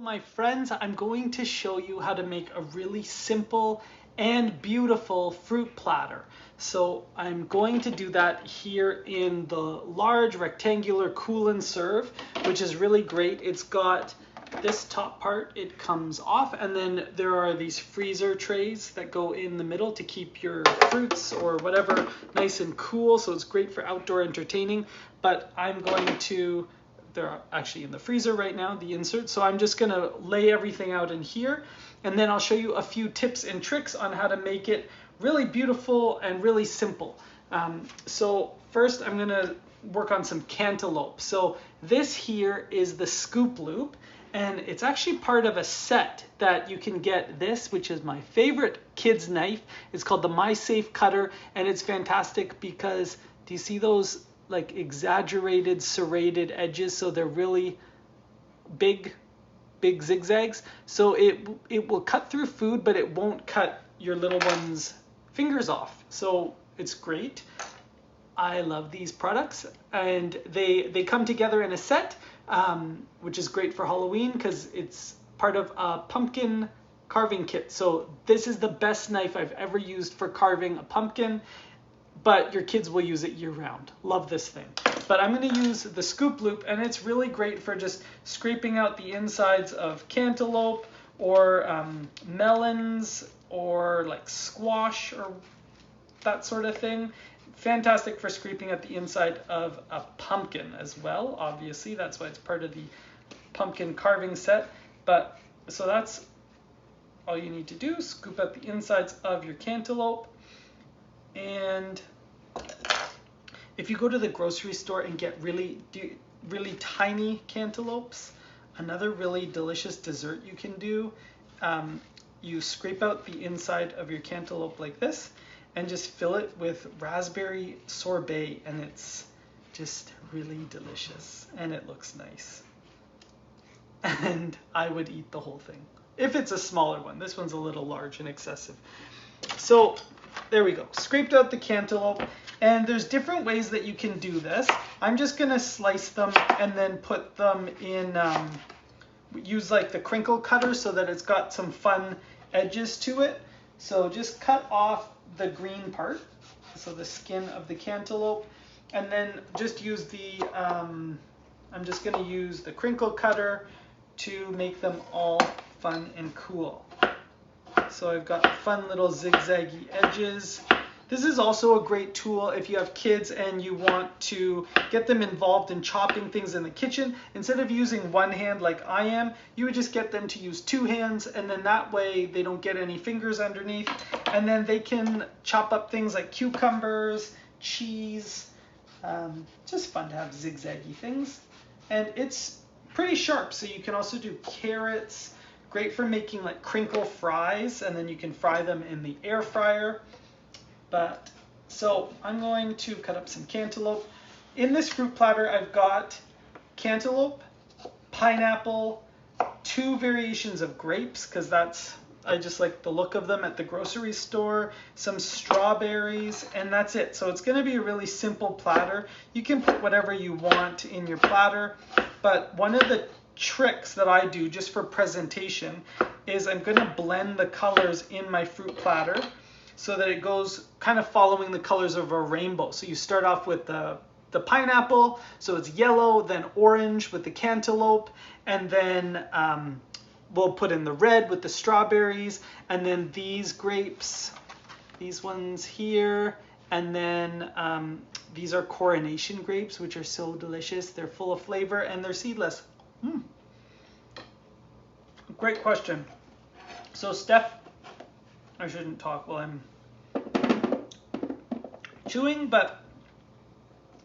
My friends, I'm going to show you how to make a really simple and beautiful fruit platter. So I'm going to do that here in the large rectangular cool and serve, which is really great. It's got this top part, it comes off, and then there are these freezer trays that go in the middle to keep your fruits or whatever nice and cool. So it's great for outdoor entertaining, but they're actually in the freezer right now, the inserts. So I'm just gonna lay everything out in here, and then I'll show you a few tips and tricks on how to make it really beautiful and really simple. So first I'm gonna work on some cantaloupe. So this here is the scoop loop, and it's actually part of a set that you can get this, which is my favorite kid's knife. It's called the My Safe Cutter, and it's fantastic because, do you see those like exaggerated serrated edges? So they're really big zigzags. So it will cut through food, but it won't cut your little one's fingers off. So it's great. I love these products, and they come together in a set, which is great for Halloween because it's part of a pumpkin carving kit. So this is the best knife I've ever used for carving a pumpkin, but your kids will use it year round. Love this thing. But I'm going to use the scoop loop, and it's really great for just scraping out the insides of cantaloupe or melons or like squash or that sort of thing. Fantastic for scraping out the inside of a pumpkin as well. Obviously, that's why it's part of the pumpkin carving set. But so that's all you need to do. Scoop out the insides of your cantaloupe. And if you go to the grocery store and get really tiny cantaloupes, another really delicious dessert you can do, you scrape out the inside of your cantaloupe like this and just fill it with raspberry sorbet, and it's just really delicious and it looks nice. And I would eat the whole thing if it's a smaller one. This one's a little large and excessive. So there we go, scraped out the cantaloupe, and there's different ways that you can do this. I'm just gonna slice them and then put them in, use like the crinkle cutter so that it's got some fun edges to it. So just cut off the green part, so the skin of the cantaloupe, and then just use the, I'm just gonna use the crinkle cutter to make them all fun and cool. So I've got fun little zigzaggy edges. This is also a great tool if you have kids and you want to get them involved in chopping things in the kitchen. Instead of using one hand like I am, you would just get them to use two hands, and then that way they don't get any fingers underneath. And then they can chop up things like cucumbers, cheese. Just fun to have zigzaggy things. And it's pretty sharp, so you can also do carrots. Great for making like crinkle fries, and then you can fry them in the air fryer. But so I'm going to cut up some cantaloupe. In this fruit platter, I've got cantaloupe, pineapple, two variations of grapes, because I just like the look of them at the grocery store, some strawberries, and that's it. So it's going to be a really simple platter. You can put whatever you want in your platter, but one of the tricks that I do just for presentation is I'm going to blend the colors in my fruit platter so that it goes kind of following the colors of a rainbow. So you start off with the pineapple, so it's yellow, then orange with the cantaloupe, and then we'll put in the red with the strawberries, and then these grapes, these ones here, and then these are coronation grapes, which are so delicious. They're full of flavor and they're seedless. Great question. So Steph, I shouldn't talk while I'm chewing, but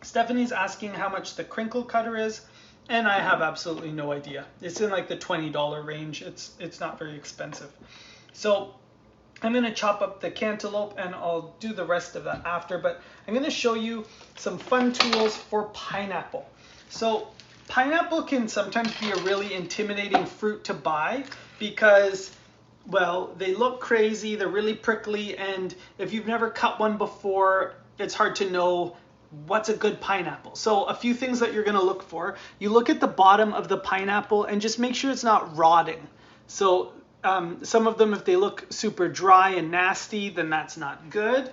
Stephanie's asking how much the crinkle cutter is, and I have absolutely no idea. It's in like the $20 range. It's not very expensive. So I'm going to chop up the cantaloupe, and I'll do the rest of that after, but I'm going to show you some fun tools for pineapple. So pineapple can sometimes be a really intimidating fruit to buy because, well, they look crazy, they're really prickly, and if you've never cut one before, it's hard to know what's a good pineapple? So a few things that you're going to look for. You look at the bottom of the pineapple and just make sure it's not rotting. So some of them, if they look super dry and nasty, then that's not good.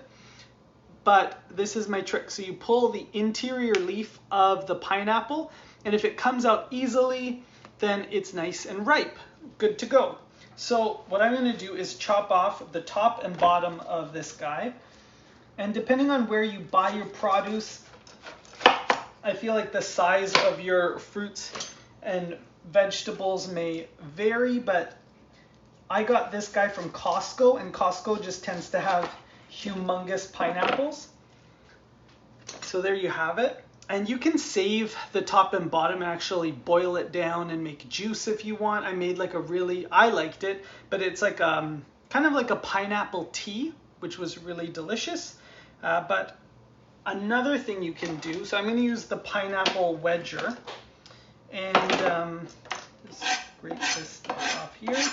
But this is my trick. So you pull the interior leaf of the pineapple, and if it comes out easily, then it's nice and ripe, good to go. So what I'm going to do is chop off the top and bottom of this guy. And depending on where you buy your produce, I feel like the size of your fruits and vegetables may vary, but I got this guy from Costco, and Costco just tends to have humongous pineapples. So there you have it. And you can save the top and bottom and actually boil it down and make juice if you want. I made like I liked it, but it's like kind of like a pineapple tea, which was really delicious. But another thing you can do, so I'm going to use the pineapple wedger, and just scrape this stuff off here.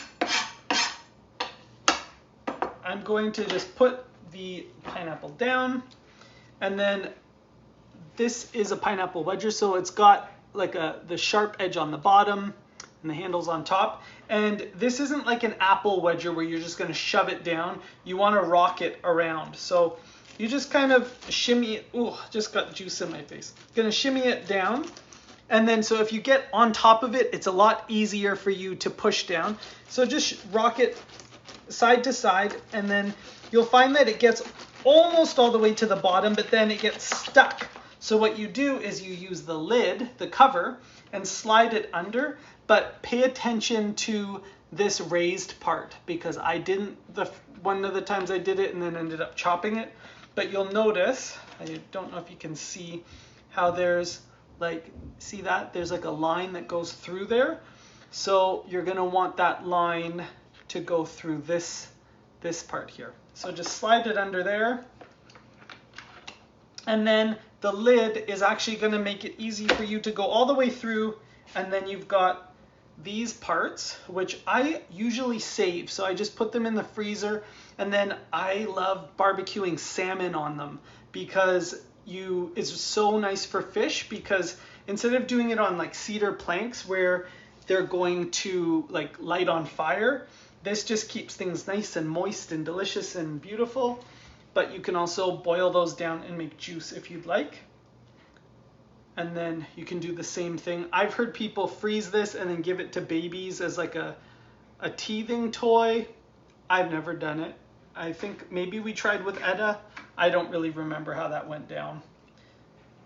I'm going to just put the pineapple down, and then this is a pineapple wedger, so it's got like the sharp edge on the bottom and the handles on top. And this isn't like an apple wedger where you're just going to shove it down. You want to rock it around. So you just kind of shimmy it. Ooh, just got juice in my face. Going to shimmy it down. And then so if you get on top of it, it's a lot easier for you to push down. So just rock it side to side, and then you'll find that it gets almost all the way to the bottom, but then it gets stuck. So what you do is you use the lid, the cover, and slide it under, but pay attention to this raised part, because I didn't, one of the times I did it and then ended up chopping it. But you'll notice, I don't know if you can see how there's like, see that? There's like a line that goes through there. So you're gonna want that line to go through this part here. So just slide it under there. And then the lid is actually going to make it easy for you to go all the way through. And then you've got these parts, which I usually save. So I just put them in the freezer. And then I love barbecuing salmon on them, because it's so nice for fish, because instead of doing it on like cedar planks where they're going to like light on fire, this just keeps things nice and moist and delicious and beautiful. But you can also boil those down and make juice if you'd like. And then you can do the same thing. I've heard people freeze this and then give it to babies as like a teething toy. I've never done it. I think maybe we tried with Etta. I don't really remember how that went down.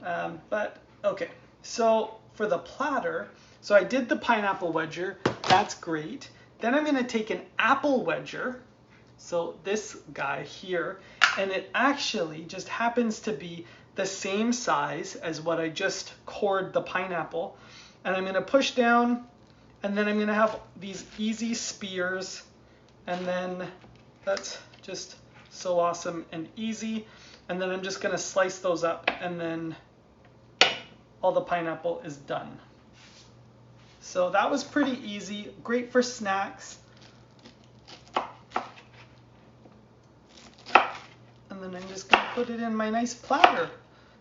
But okay, so for the platter, so I did the pineapple wedger. That's great. Then I'm going to take an apple wedger. So this guy here, and it actually just happens to be the same size as what I just cored the pineapple. And I'm going to push down, and then I'm going to have these easy spears, and then that's just so awesome and easy. And then I'm just going to slice those up, and then all the pineapple is done. So that was pretty easy, great for snacks. And then I'm just going to put it in my nice platter.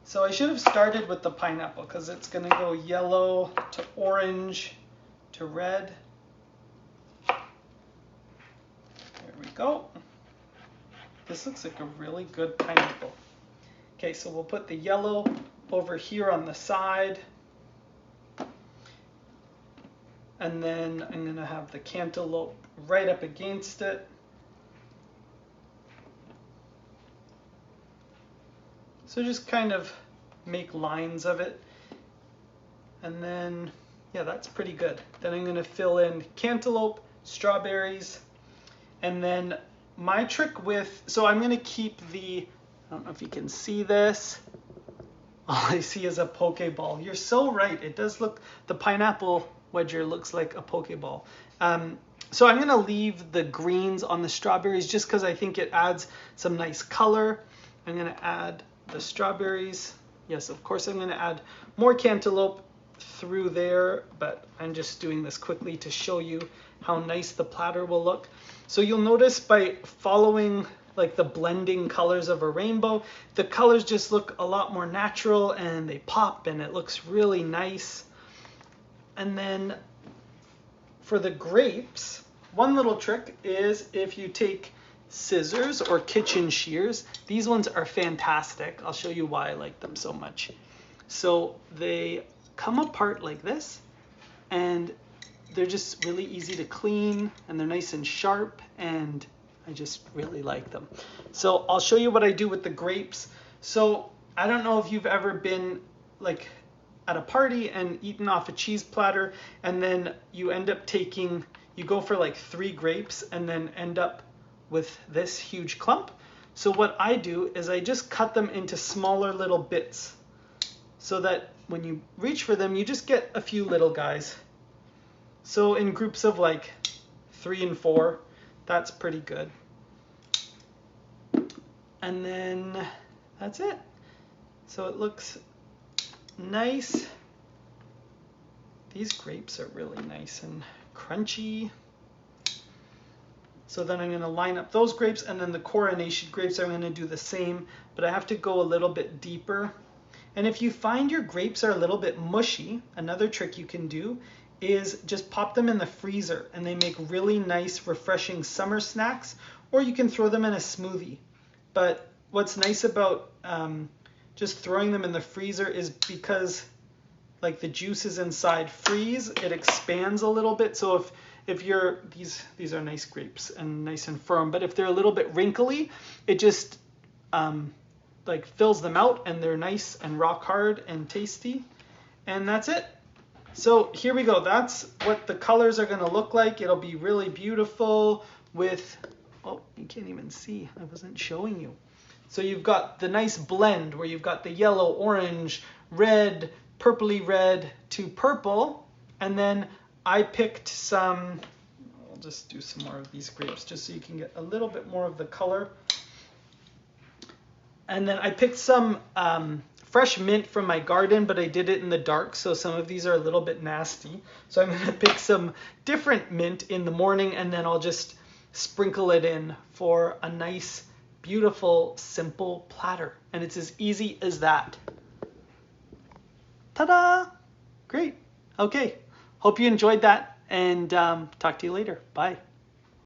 So I should have started with the pineapple, because it's going to go yellow to orange to red. There we go. This looks like a really good pineapple. Okay, so we'll put the yellow over here on the side. And then I'm going to have the cantaloupe right up against it. So just kind of make lines of it. And then, yeah, that's pretty good. Then I'm going to fill in cantaloupe, strawberries, and then my trick with, so I'm going to keep the, I don't know if you can see this. All I see is a Pokeball. You're so right. It does look, the pineapple wedger looks like a Pokeball. So I'm going to leave the greens on the strawberries just because I think it adds some nice color. I'm going to add the strawberries. Yes, of course I'm going to add more cantaloupe through there, but I'm just doing this quickly to show you how nice the platter will look. So you'll notice by following like the blending colors of a rainbow. The colors just look a lot more natural and they pop and it looks really nice. And then for the grapes, one little trick is if you take scissors or kitchen shears, these ones are fantastic. I'll show you why I like them so much. So they come apart like this, and they're just really easy to clean, and they're nice and sharp, and I just really like them. So I'll show you what I do with the grapes. So I don't know if you've ever been like at a party and eaten off a cheese platter, and then you end up you go for like 3 grapes and then end up with this huge clump. So what I do is I just cut them into smaller little bits so that when you reach for them, you just get a few little guys. So in groups of like 3 and 4, that's pretty good. And then that's it. So it looks nice. These grapes are really nice and crunchy. So then I'm going to line up those grapes, and then the coronation grapes I'm going to do the same, but I have to go a little bit deeper. And if you find your grapes are a little bit mushy, another trick you can do is just pop them in the freezer, and they make really nice, refreshing summer snacks, or you can throw them in a smoothie. But what's nice about just throwing them in the freezer is because like the juices inside freeze, it expands a little bit. So if you're, these are nice grapes and nice and firm, but if they're a little bit wrinkly, it just like fills them out, and they're nice and rock hard and tasty. And that's it. So here we go. That's what the colors are going to look like. It'll be really beautiful with, oh, you can't even see. I wasn't showing you. So you've got the nice blend where you've got the yellow, orange, red, purpley red to purple. And then I picked some, I'll just do some more of these grapes just so you can get a little bit more of the color. And then I picked some fresh mint from my garden, but I did it in the dark, so some of these are a little bit nasty. So I'm going to pick some different mint in the morning, and then I'll just sprinkle it in for a nice, beautiful, simple platter. And it's as easy as that. Ta-da! Great. Okay. Hope you enjoyed that, and talk to you later. Bye.